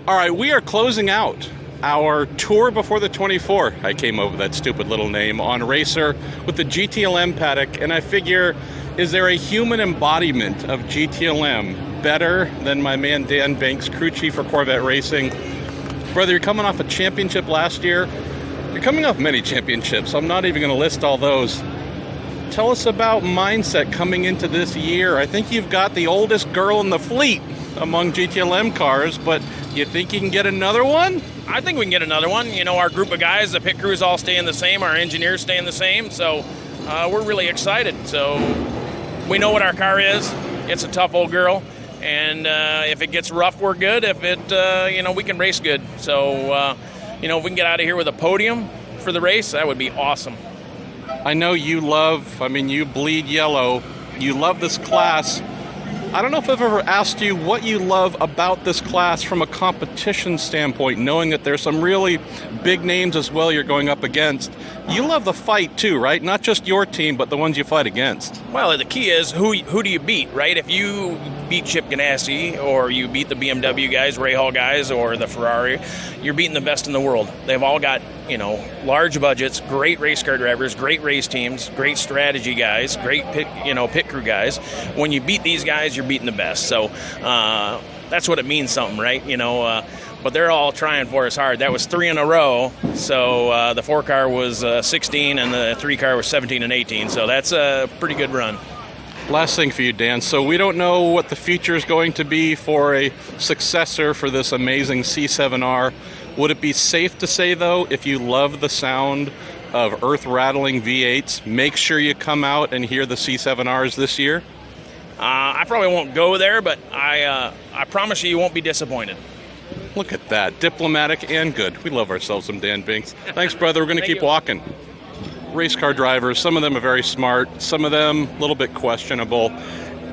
All right, we are closing out our tour before the 24. I came up with that stupid little name on RACER with the GTLM paddock, and I figure, is there a human embodiment of GTLM better than my man Dan Banks, crew chief for Corvette Racing? Brother, you're coming off a championship last year. You're coming off many championships. I'm not even going to list all those. Tell us about mindset coming into this year. I think you've got the oldest girl in the fleet among GTLM cars, but you think you can get another one? I think we can get another one. You know, our group of guys, the pit crews all staying the same, our engineers staying the same, so we're really excited. So we know what our car is. It's a tough old girl, and if it gets rough, we're good. If it, we can race good. So, if we can get out of here with a podium for the race, that would be awesome. I know you you bleed yellow. You love this class. I don't know if I've ever asked you what you love about this class from a competition standpoint, knowing that there's some really big names as well you're going up against. You love the fight too, right? Not just your team, but the ones you fight against. Well, the key is who do you beat, right? If you beat Chip Ganassi or you beat the BMW guys, Ray Hall guys, or the Ferrari, you're beating the best in the world. They've all got, large budgets, great race car drivers, great race teams, great strategy guys, great pit crew guys. When you beat these guys, you're beating the best. So that's what it means something, right? But they're all trying for us hard. That was 3 in a row. So the 4 car was 16 and the 3 car was 17 and 18. So that's a pretty good run. Last thing for you, Dan. So we don't know what the future is going to be for a successor for this amazing C7R. Would it be safe to say, though, if you love the sound of earth-rattling V8s, make sure you come out and hear the C7Rs this year? I probably won't go there, but I promise you won't be disappointed. Look at that. Diplomatic and good. We love ourselves some Dan Binks. Thanks, brother. We're going to keep walking. Race car drivers, some of them are very smart, some of them a little bit questionable.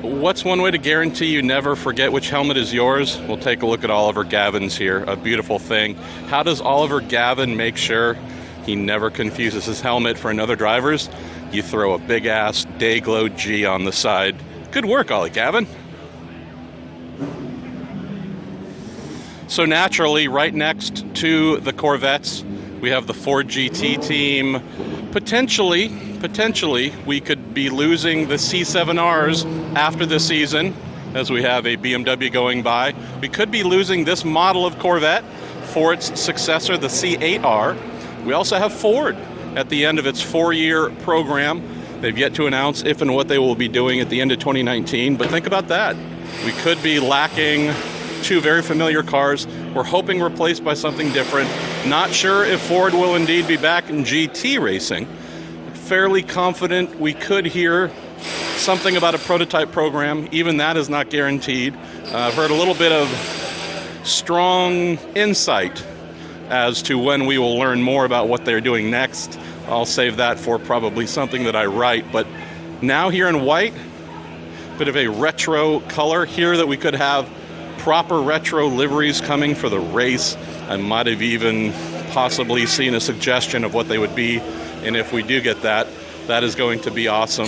What's one way to guarantee you never forget which helmet is yours? We'll take a look at Oliver Gavin's here, a beautiful thing. How does Oliver Gavin make sure he never confuses his helmet for another driver's? You throw a big-ass Dayglow G on the side. Good work, Ollie Gavin. So naturally, right next to the Corvettes, we have the Ford GT team. Potentially, we could be losing the C7Rs after the season, as we have a BMW going by. We could be losing this model of Corvette for its successor, the C8R. We also have Ford at the end of its 4-year program. They've yet to announce if and what they will be doing at the end of 2019, but think about that. We could be lacking 2 very familiar cars. We're hoping replaced by something different. Not sure if Ford will indeed be back in GT racing. Fairly confident we could hear something about a prototype program. Even that is not guaranteed. I've heard a little bit of strong insight as to when we will learn more about what they're doing next. I'll save that for probably something that I write. But now here in white, bit of a retro color here that we could have proper retro liveries coming for the race. I might have even possibly seen a suggestion of what they would be, and if we do get that, that is going to be awesome.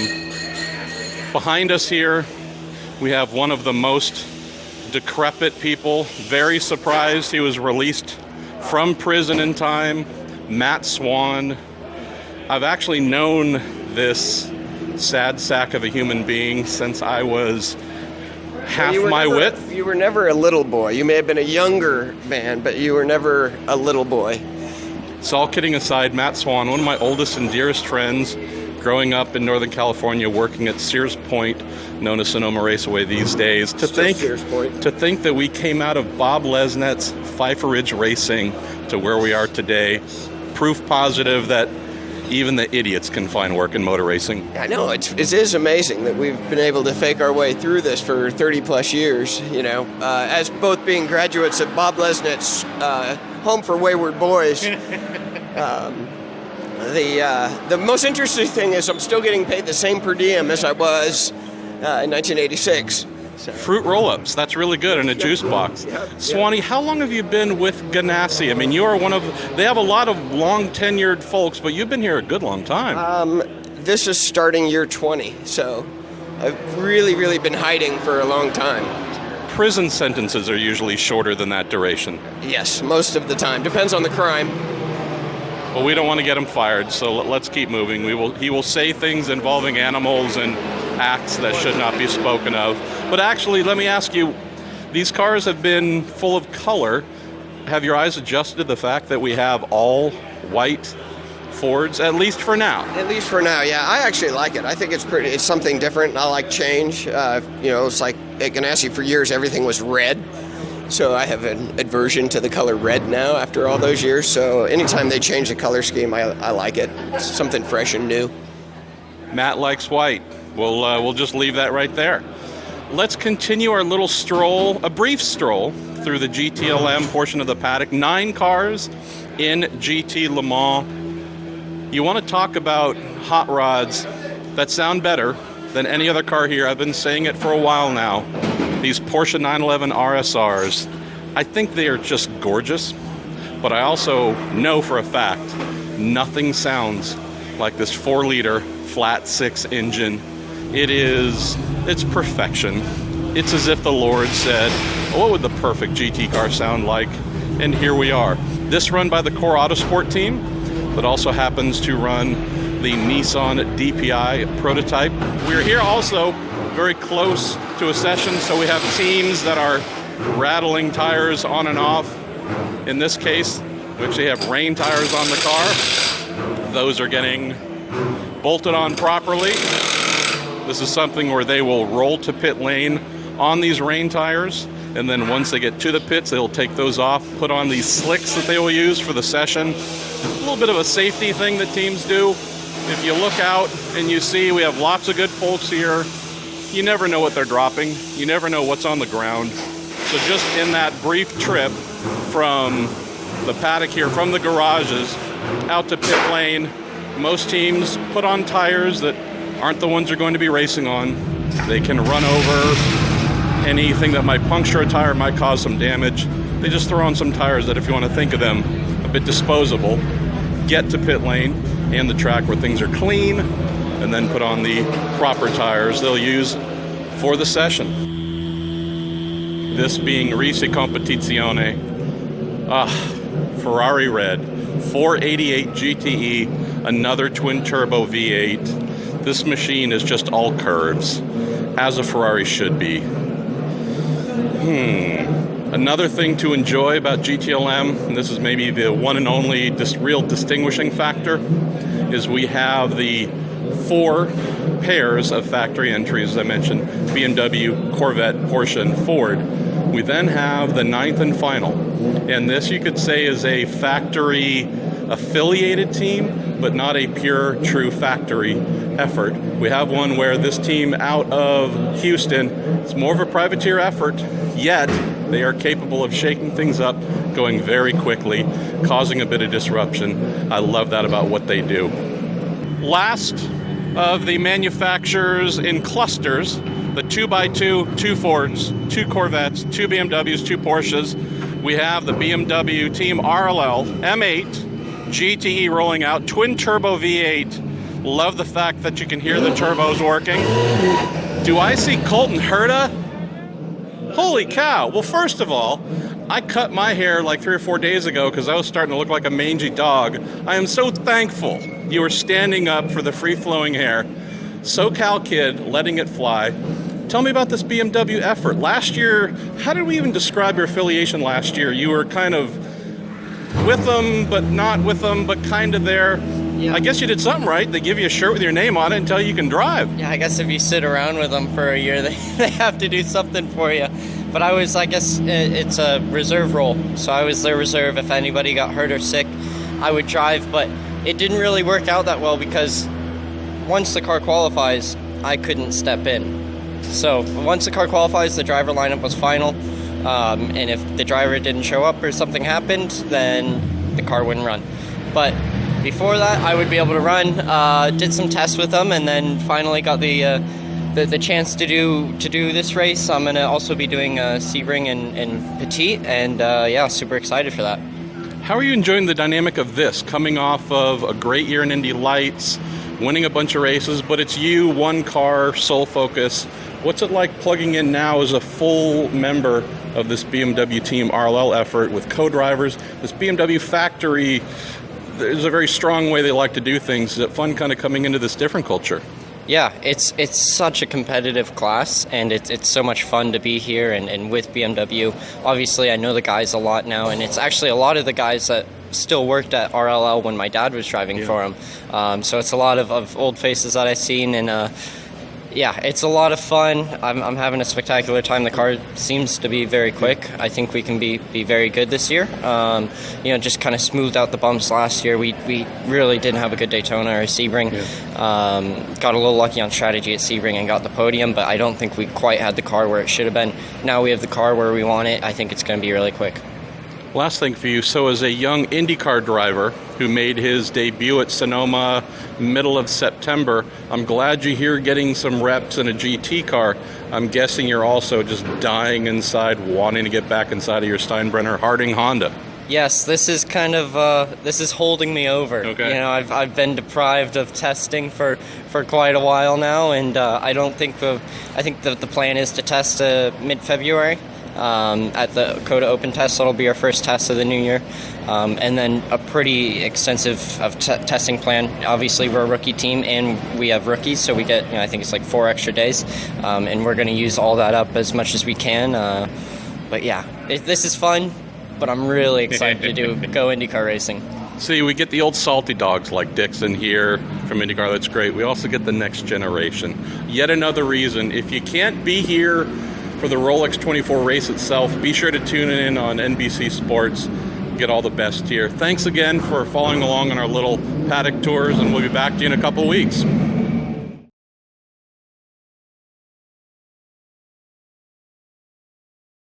Behind us here, we have one of the most decrepit people. Very surprised he was released from prison in time, Matt Swan. I've actually known this sad sack of a human being since I was half my width. You were never a little boy. You may have been a younger man, but you were never a little boy. So all kidding aside, Matt Swan, one of my oldest and dearest friends, growing up in Northern California, working at Sears Point, known as Sonoma Raceway these days. To think that we came out of Bob Lesnet's Pfeiffer Ridge Racing to where we are today, proof positive that even the idiots can find work in motor racing. I know, it is amazing that we've been able to fake our way through this for 30 plus years, as both being graduates of Bob Lesnet's Home for Wayward Boys. The most interesting thing is I'm still getting paid the same per diem as I was in 1986. So. Fruit roll-ups, that's really good in a juice box. Swanee, how long have you been with Ganassi? I mean, you are they have a lot of long-tenured folks, but you've been here a good long time. This is starting year 20, so I've really been hiding for a long time. prison sentences are usually shorter than that duration. Yes, most of the time. Depends on the crime. Well, we don't want to get him fired, so let's keep moving. He will say things involving animals and acts that should not be spoken of. But actually, let me ask you, these cars have been full of color. Have your eyes adjusted to the fact that we have all white Fords, at least for now? At least for now, yeah. I actually like it. I think it's something different. I like change. It's like at Ganassi for years, everything was red. So I have an aversion to the color red now after all those years. So anytime they change the color scheme, I like it. It's something fresh and new. Matt likes white. We'll just leave that right there. Let's continue our little stroll, a brief stroll, through the GTLM portion of the paddock. 9 cars in GT Le Mans. You want to talk about hot rods that sound better than any other car here. I've been saying it for a while now. These Porsche 911 RSRs, I think they are just gorgeous, but I also know for a fact nothing sounds like this 4-liter flat 6 engine. It's perfection. It's as if the Lord said, what would the perfect GT car sound like? And here we are. This run by the Core Autosport team, but also happens to run the Nissan DPI prototype. We're here also very close to a session, so we have teams that are rattling tires on and off. In this case, we actually have rain tires on the car. Those are getting bolted on properly. This is something where they will roll to pit lane on these rain tires, and then once they get to the pits, they'll take those off, put on these slicks that they will use for the session. A little bit of a safety thing that teams do. If you look out and you see we have lots of good folks here, you never know what they're dropping. You never know what's on the ground. So just in that brief trip from the paddock here, from the garages out to pit lane, most teams put on tires that aren't the ones you're going to be racing on. They can run over anything that might puncture a tire, might cause some damage. They just throw on some tires that, if you want to think of them a bit disposable, get to pit lane and the track where things are clean, and then put on the proper tires they'll use for the session. This being RACER Competizione, Ferrari red, 488 GTE, another twin-turbo V8. This machine is just all curves, as a Ferrari should be. Another thing to enjoy about GTLM, and this is maybe the one and only real distinguishing factor, is we have the 4 pairs of factory entries, as I mentioned, BMW, Corvette, Porsche, and Ford. We then have the 9th and final. And this, you could say, is a factory-affiliated team, but not a pure, true factory effort. We have one where this team out of Houston, it's more of a privateer effort, yet they are capable of shaking things up, going very quickly, causing a bit of disruption. I love that about what they do. Last of the manufacturers in clusters, the 2x2, 2 Fords, 2 Corvettes, 2 BMWs, 2 Porsches. We have the BMW Team RLL M8 GTE rolling out, twin turbo V8. Love the fact that you can hear the turbos working. Do I see Colton Herta? Holy cow. Well, first of all, I cut my hair like 3 or 4 days ago because I was starting to look like a mangy dog. I am so thankful you were standing up for the free-flowing hair. SoCal kid, letting it fly. Tell me about this BMW effort. Last year, how did we even describe your affiliation last year? You were kind of with them, but not with them, but kind of there. Yeah. I guess you did something right. They give you a shirt with your name on it and tell you can drive. Yeah, I guess if you sit around with them for a year, they have to do something for you. But I guess it's a reserve role. So I was their reserve. If anybody got hurt or sick, I would drive. But it didn't really work out that well because once the car qualifies, I couldn't step in. So once the car qualifies, the driver lineup was final. And if the driver didn't show up or something happened, then the car wouldn't run. But before that, I would be able to run. Did some tests with them, and then finally got the chance to do this race. I'm gonna also be doing Sebring and Petit, and super excited for that. How are you enjoying the dynamic of this, coming off of a great year in Indy Lights, winning a bunch of races, but it's you, one car, sole focus, What's it like plugging in now as a full member of this BMW Team RLL effort with co-drivers? This BMW factory, there's a very strong way they like to do things. Is it fun kind of coming into this different culture? Yeah, it's such a competitive class, and it's so much fun to be here and with BMW. Obviously, I know the guys a lot now, and it's actually a lot of the guys that still worked at RLL when my dad was driving for him. So it's a lot of old faces that I've seen, and yeah, it's a lot of fun. I'm having a spectacular time. The car seems to be very quick. I think we can be very good this year. Just kind of smoothed out the bumps last year. We really didn't have a good Daytona or Sebring. Got a little lucky on strategy at Sebring and got the podium, but I don't think we quite had the car where it should have been. Now we have the car where we want it. I think it's going to be really quick. Last thing for you, so as a young IndyCar driver who made his debut at Sonoma middle of September, I'm glad you're here getting some reps in a GT car. I'm guessing you're also just dying inside, wanting to get back inside of your Steinbrenner Harding Honda. Yes, this is kind of this is holding me over. Okay. I've been deprived of testing for quite a while now, and I think the plan is to test mid-February. At the COTA Open test. That'll be our first test of the new year. And then a pretty extensive testing plan. Obviously, we're a rookie team, and we have rookies, so we get, I think it's like 4 extra days. And we're going to use all that up as much as we can. But yeah, this is fun, but I'm really excited to go IndyCar racing. See, we get the old salty dogs like Dixon here from IndyCar. That's great. We also get the next generation. Yet another reason. If you can't be here for the Rolex 24 race itself, be sure to tune in on NBC Sports. Get all the best here. Thanks again for following along on our little paddock tours, and we'll be back to you in a couple weeks.